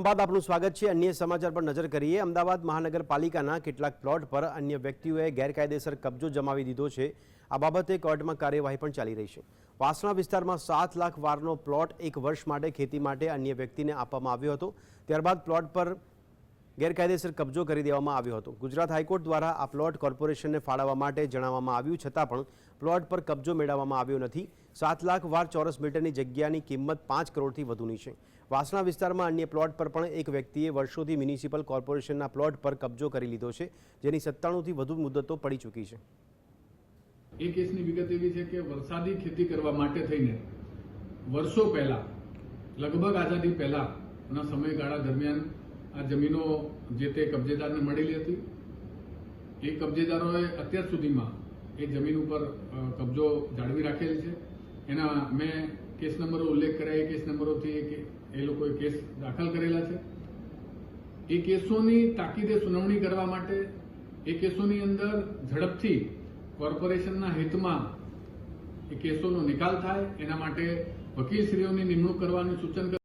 બાદ આપનું સ્વાગત છે। અન્ય સમાચાર પર નજર કરીએ। અમદાવાદ મહાનગરપાલિકાના કેટલાક પ્લોટ પર અન્ય વ્યક્તિઓએ ગેરકાયદેસર કબજો જમાવી દીધો છે। આ બાબતે કોર્ટમાં કાર્યવાહી પણ ચાલી રહી છે। વાસણા વિસ્તારમાં 7 લાખ વારનો પ્લોટ 1 વર્ષ માટે ખેતી માટે અન્ય વ્યક્તિને આપવામાં આવ્યો હતો। ત્યારબાદ પ્લોટ પર ગેરકાયદેસર કબજો કરી દેવામાં આવ્યો હતો। ગુજરાત હાઈકોર્ટ દ્વારા આ પ્લોટ કોર્પોરેશનને ફાળવવા માટે જણાવવામાં આવ્યું છતાં પણ પ્લોટ પર કબજો મેળવવામાં આવ્યો નથી। 7 લાખ વાર ચોરસ મીટરની જગ્યાની કિંમત 5 કરોડથી વધુની છે। વાસણા વિસ્તારમાં અન્ય પ્લોટ પર પણ એક વ્યક્તિએ વર્ષોથી મ્યુનિસિપલ કોર્પોરેશનના પ્લોટ પર કબજો કરી લીધો છે, જેની 97થી વધુ મુદતો પડી ચૂકી છે। એ કેસની વિગત એવી છે કે વરસાદી ખેતી કરવા માટે થઈને વર્ષો પહેલા, લગભગ આઝાદી પહેલાના સમયગાળા દરમિયાન આ જમીનો જે તે કબજેદારને મળેલી હતી। એ કબજેદારોએ અત્યાર સુધીમાં એ જમીન ઉપર કબજો જાળવી રાખેલ છે। એના મેં કેસ નંબરો ઉલ્લેખ કર્યા। એ કેસ નંબરોથી એ લોકોએ કેસ દાખલ કરેલા છે। એ કેસોની તાકીદે સુનાવણી કરવા માટે એ કેસોની અંદર ઝડપથી કોર્પોરેશનના હિતમાં એ કેસોનો નિકાલ થાય એના માટે વકીલશ્રીઓની નિમણૂક કરવાનું સૂચન